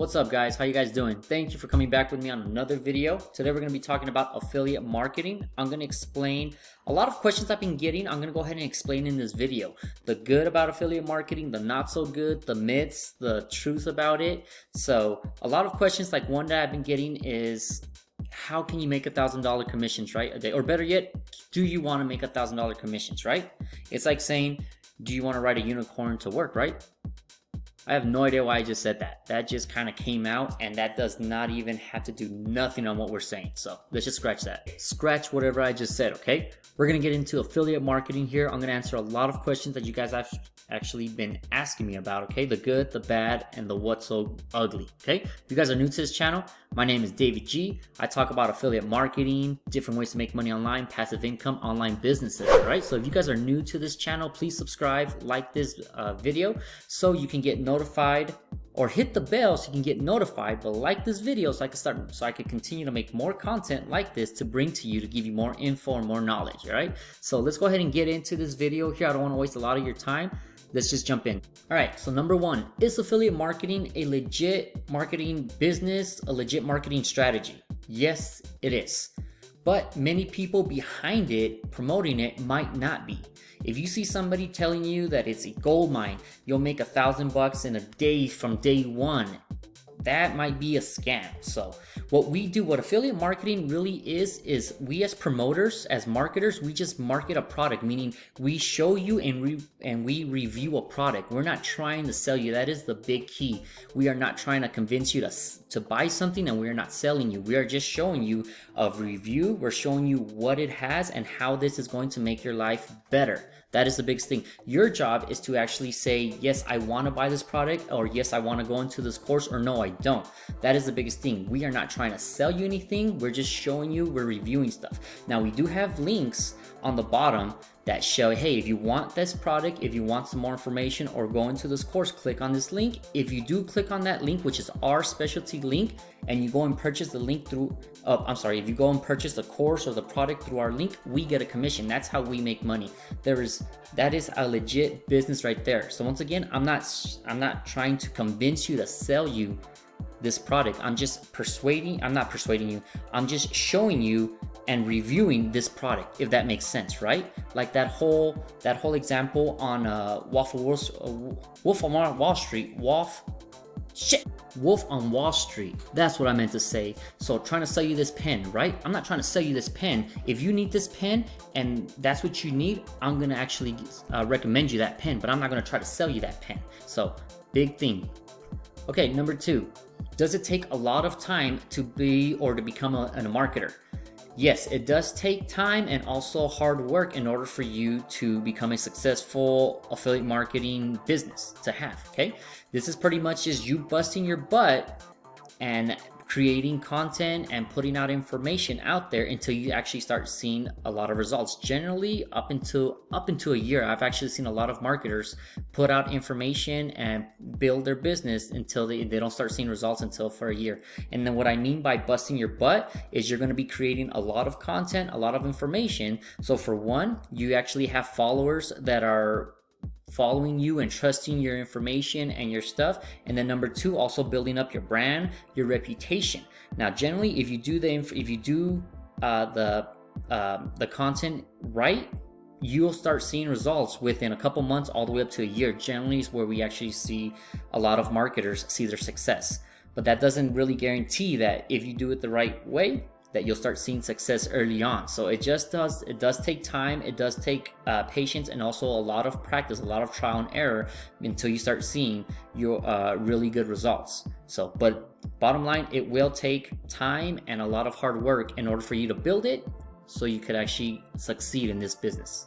What's up guys, how you guys doing? Thank you for coming back with me on another video. Today we're going to be talking about affiliate marketing. I'm going to explain a lot of questions I've been getting. I'm going to go ahead and explain in this video the good about affiliate marketing, the not so good, the myths, the truth about it. So a lot of questions, like one that I've been getting is, how can you make $1,000 commissions, right, a day? Or better yet, do you want to make $1,000 commissions, right? It's like saying, do you want to ride a unicorn to work, right? I have no idea why I just said that. That just kind of came out, and that does not even have to do nothing on what we're saying. So let's just scratch that. Scratch whatever I just said, okay? We're going to get into affiliate marketing here. I'm going to answer a lot of questions that you guys have actually been asking me about, okay? The good, the bad, and the what's so ugly, okay? If you guys are new to this channel, my name is David G. I talk about affiliate marketing, different ways to make money online, passive income, online businesses, all right? So if you guys are new to this channel, please subscribe, like this video so you can get notified, or hit the bell so you can get notified, but like this video so I can continue to make more content like this to bring to you, to give you more info and more knowledge, all right? So let's go ahead and get into this video here. I don't want to waste a lot of your time. Let's just jump in. All right, so number one, is affiliate marketing a legit marketing business, a legit marketing strategy? Yes, it is. But many people behind it, promoting it, might not be. If you see somebody telling you that it's a gold mine, you'll make $1,000 in a day from day one, that might be a scam. So what we do, what affiliate marketing really is we as promoters, as marketers, we just market a product, meaning we show you and we review a product. We're not trying to sell you. That is the big key. We are not trying to convince you to buy something, and we are not selling you. We are just showing you a review. We're showing you what it has and how this is going to make your life better. That is the biggest thing. Your job is to actually say, yes, I want to buy this product, or yes, I want to go into this course, or no, I don't. That is the biggest thing. We are not trying to sell you anything. We're just showing you, we're reviewing stuff. Now, we do have links on the bottom that show, hey, if you want this product, if you want some more information or go into this course, click on this link. If you do click on that link, which is our specialty link, and you go and purchase the link through, if you go and purchase the course or the product through our link, we get a commission. That's how we make money. That is a legit business right there. So once again, I'm not trying to convince you to sell you this product. I'm not persuading you. I'm just showing you and reviewing this product, if that makes sense, right? Like that whole example on Wolf on Wall Street. That's what I meant to say. So trying to sell you this pen, right? I'm not trying to sell you this pen. If you need this pen and that's what you need, I'm gonna actually recommend you that pen, but I'm not gonna try to sell you that pen. So big thing. Okay, number two, does it take a lot of time to become a marketer? Yes, it does take time and also hard work in order for you to become a successful affiliate marketing business to have, okay? This is pretty much just you busting your butt and creating content and putting out information out there until you actually start seeing a lot of results. Generally, up into a year, I've actually seen a lot of marketers put out information and build their business until they don't start seeing results until for a year. And then what I mean by busting your butt is you're going to be creating a lot of content, a lot of information. So for one, you actually have followers that are following you and trusting your information and your stuff. And then number two, also building up your brand, your reputation. Now, generally, if you do the content right, you'll start seeing results within a couple months all the way up to a year. Generally is where we actually see a lot of marketers see their success. But that doesn't really guarantee that if you do it the right way, that you'll start seeing success early on. So it does take time, it does take patience, and also a lot of practice, a lot of trial and error until you start seeing your really good results. So, but bottom line, it will take time and a lot of hard work in order for you to build it so you could actually succeed in this business.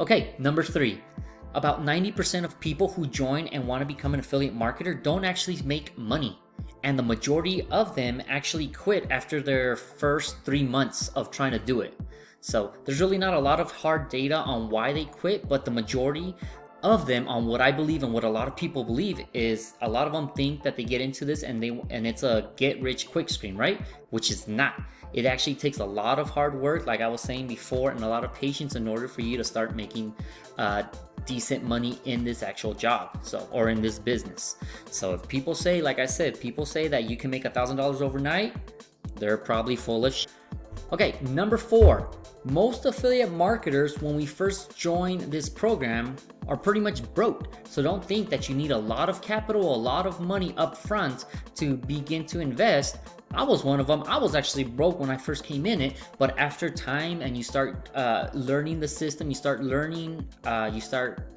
Okay, number three. About 90% of people who join and want to become an affiliate marketer don't actually make money. And the majority of them actually quit after their first 3 months of trying to do it. So there's really not a lot of hard data on why they quit, but the majority of them, on what I believe and what a lot of people believe, is a lot of them think that they get into this and it's a get rich quick scheme, right? Which is not. It actually takes a lot of hard work, like I was saying before, and a lot of patience in order for you to start making decent money in this actual job, or in this business. So if people say, like I said, people say that you can make $1,000 overnight, they're probably full of shit. Okay, number 4. Most affiliate marketers, when we first join this program, are pretty much broke. So don't think that you need a lot of capital, a lot of money up front to begin to invest. I was one of them. I was actually broke when I first came in it, but after time and you start learning the system, you start learning, you start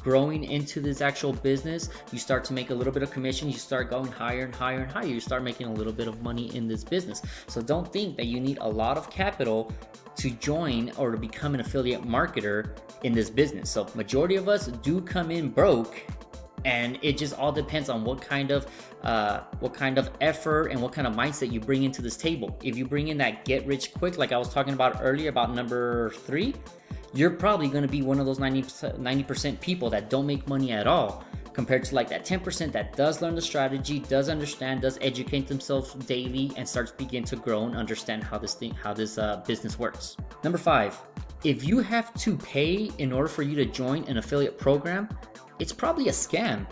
growing into this actual business, you start to make a little bit of commission, you start going higher and higher and higher, you start making a little bit of money in this business. So don't think that you need a lot of capital to join or to become an affiliate marketer in this business. So majority of us do come in broke, and it just all depends on what kind of effort and what kind of mindset you bring into this table. If you bring in that get rich quick, like I was talking about earlier about number 3, you're probably going to be one of those 90% people that don't make money at all, compared to like that 10% that does learn the strategy, does understand, does educate themselves daily, and starts begin to grow and understand how this business works. Number 5, if you have to pay in order for you to join an affiliate program, it's probably a scam.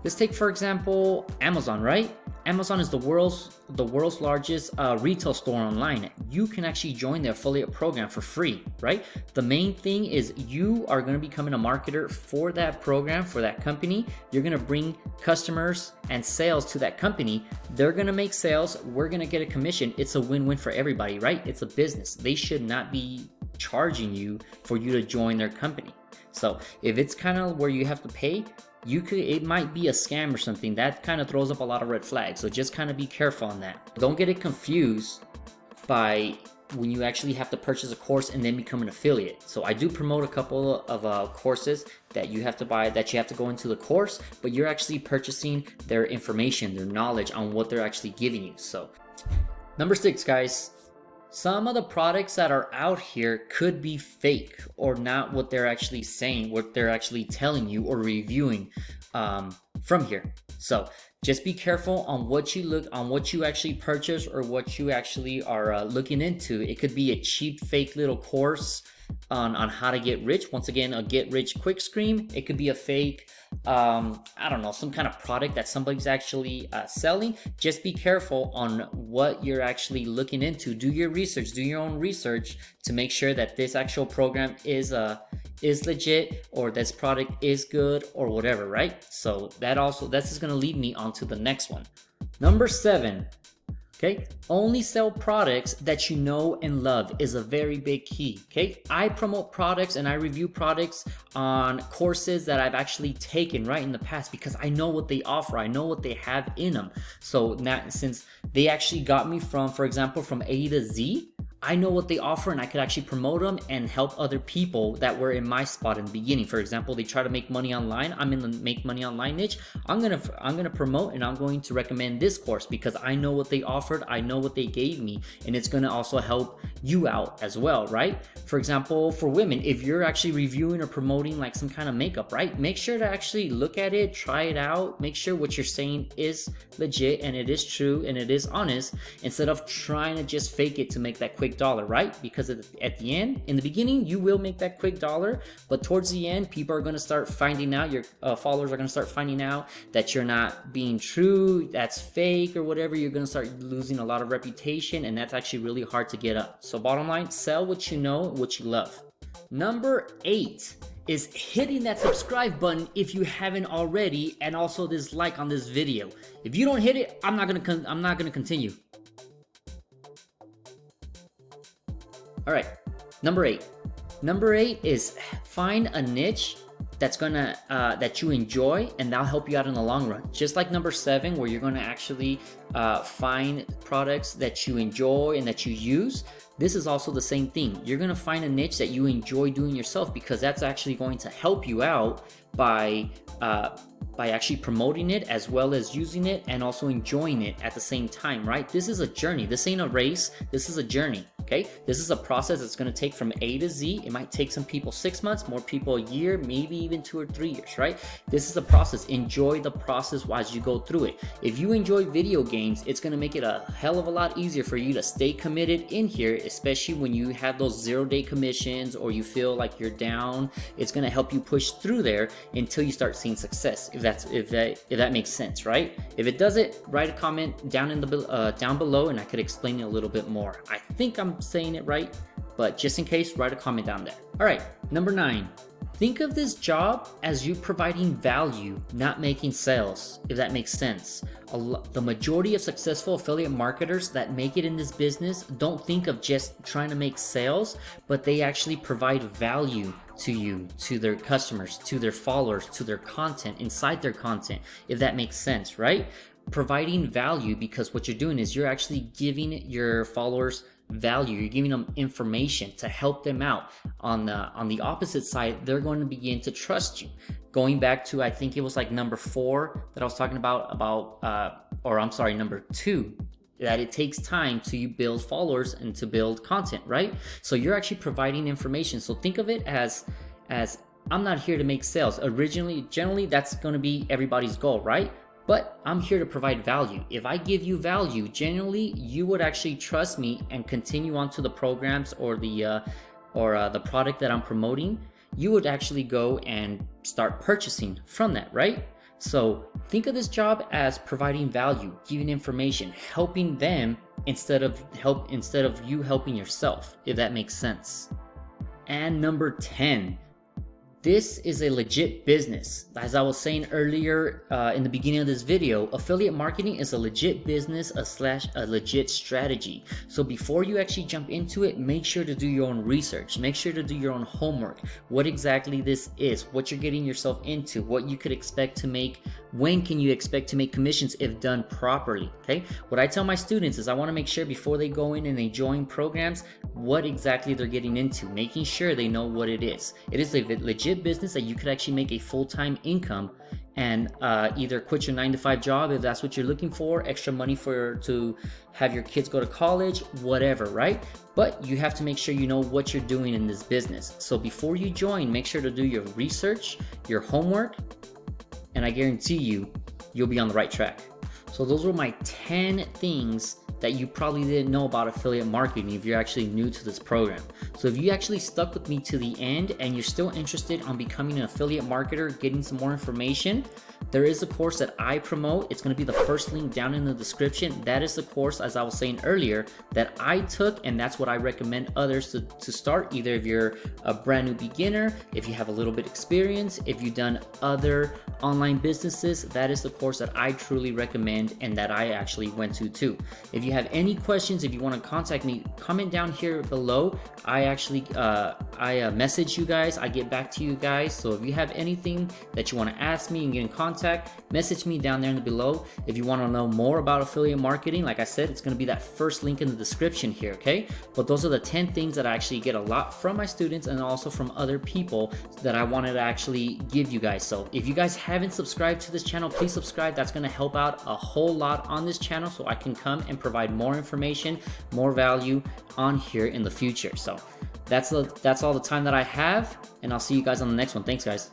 Let's take, for example, Amazon, right? Amazon is the world's largest retail store online. You can actually join the affiliate program for free, right? The main thing is you are going to be becoming a marketer for that program, for that company. You're going to bring customers and sales to that company. They're going to make sales. We're going to get a commission. It's a win-win for everybody, right? It's a business. They should not be charging you for you to join their company. So if it's kind of where you have to pay, it might be a scam or something. That kind of throws up a lot of red flags. So just kind of be careful on that. Don't get it confused by when you actually have to purchase a course and then become an affiliate. So I do promote a couple of courses that you have to buy, that you have to go into the course, but you're actually purchasing their information, their knowledge on what they're actually giving you. So number 6, guys. Some of the products that are out here could be fake or not what they're actually saying, what they're actually telling you or reviewing from here. So just be careful on what you actually purchase or what you actually are looking into. It could be a cheap fake little course on how to get rich. Once again, a get rich quick scheme. It could be a fake, I don't know, some kind of product that somebody's actually selling. Just be careful on what you're actually looking into. Do your research, do your own research to make sure that this actual program is legit, or this product is good, or whatever, right? So that's just gonna lead me on to the next one. Number 7. Okay, only sell products that you know and love is a very big key. Okay, I promote products and I review products on courses that I've actually taken right in the past because I know what they offer, I know what they have in them. So now, since they actually got me from, for example, from A to Z, I know what they offer and I could actually promote them and help other people that were in my spot in the beginning. For example, they try to make money online. I'm in the make money online niche. I'm gonna promote and I'm going to recommend this course because I know what they offered, I know what they gave me, and it's gonna also help you out as well, right? For example, for women, if you're actually reviewing or promoting like some kind of makeup, right? Make sure to actually look at it, try it out, make sure what you're saying is legit and it is true and it is honest, instead of trying to just fake it to make that quick dollar, right? Because at the end, in the beginning, you will make that quick dollar, but towards the end, people are going to start finding out, your followers are going to start finding out that you're not being true, that's fake or whatever. You're going to start losing a lot of reputation, and that's actually really hard to get up. So bottom line, sell what you know, what you love. Number 8 is hitting that subscribe button if you haven't already, and also this like on this video. If you don't hit it, I'm not gonna continue. All right, number 8. Number 8 is find a niche that's gonna that you enjoy, and that'll help you out in the long run. Just like number 7, where you're gonna actually find products that you enjoy and that you use. This is also the same thing. You're gonna find a niche that you enjoy doing yourself, because that's actually going to help you out by actually promoting it as well as using it and also enjoying it at the same time, right? This is a journey. This ain't a race. This is a journey. okay? This is a process that's gonna take from A to Z. It might take some people 6 months, more people a year, maybe even 2 or 3 years, right? This is a process. Enjoy the process as you go through it. If you enjoy video games, it's gonna make it a hell of a lot easier for you to stay committed in here, especially when you have those 0-day commissions or you feel like you're down. It's gonna help you push through there until you start seeing success, if that makes sense, right? If it doesn't, write a comment down in the down below and I could explain it a little bit more. I think I'm saying it right, but just in case, write a comment down there. All right, number 9. Think of this job as you providing value, not making sales, if that makes sense. The majority of successful affiliate marketers that make it in this business don't think of just trying to make sales, but they actually provide value to you, to their customers, to their followers, to their content, inside their content, if that makes sense, right? Providing value, because what you're doing is you're actually giving your followers value. You're giving them information to help them out. On the opposite side, they're going to begin to trust you. Going back to, I think it was like number 4 that I was talking about number 2, that it takes time to build followers and to build content, right? So you're actually providing information. So think of it as I'm not here to make sales. Generally, that's going to be everybody's goal, right? But I'm here to provide value. If I give you value, generally you would actually trust me and continue on to the programs or the product that I'm promoting. You would actually go and start purchasing from that, right? So think of this job as providing value, giving information, helping them instead of you helping yourself, if that makes sense. And number 10. This is a legit business. As I was saying earlier in the beginning of this video, affiliate marketing is a legit business / a legit strategy. So before you actually jump into it, make sure to do your own research. Make sure to do your own homework. What exactly this is, what you're getting yourself into, what you could expect to make, when can you expect to make commissions if done properly, okay? What I tell my students is I want to make sure before they go in and they join programs, what exactly they're getting into, making sure they know what it is. It is a legit business that you could actually make a full-time income and either quit your 9-to-5 job if that's what you're looking for, extra money to have your kids go to college, whatever, right? But you have to make sure you know what you're doing in this business. So before you join, make sure to do your research, your homework, and I guarantee you'll be on the right track. So those were my 10 things that you probably didn't know about affiliate marketing if you're actually new to this program. So if you actually stuck with me to the end and you're still interested on becoming an affiliate marketer, getting some more information, there is a course that I promote. It's going to be the first link down in the description. That is the course, as I was saying earlier, that I took, and that's what I recommend others to start, either if you're a brand new beginner, if you have a little bit experience, if you've done other online businesses. That is the course that I truly recommend and that I actually went to too. If you have any questions, if you want to contact me, comment down here below. I actually message you guys, I get back to you guys. So if you have anything that you want to ask me and get in contact, message me down there below. If you want to know more about affiliate marketing, like I said, it's going to be that first link in the description here, okay? But those are the 10 things that I actually get a lot from my students and also from other people that I wanted to actually give you guys. So if you guys haven't subscribed to this channel, please subscribe. That's going to help out a whole lot on this channel so I can come and provide more information, more value on here in the future. So that's all the time that I have, and I'll see you guys on the next one. Thanks, guys.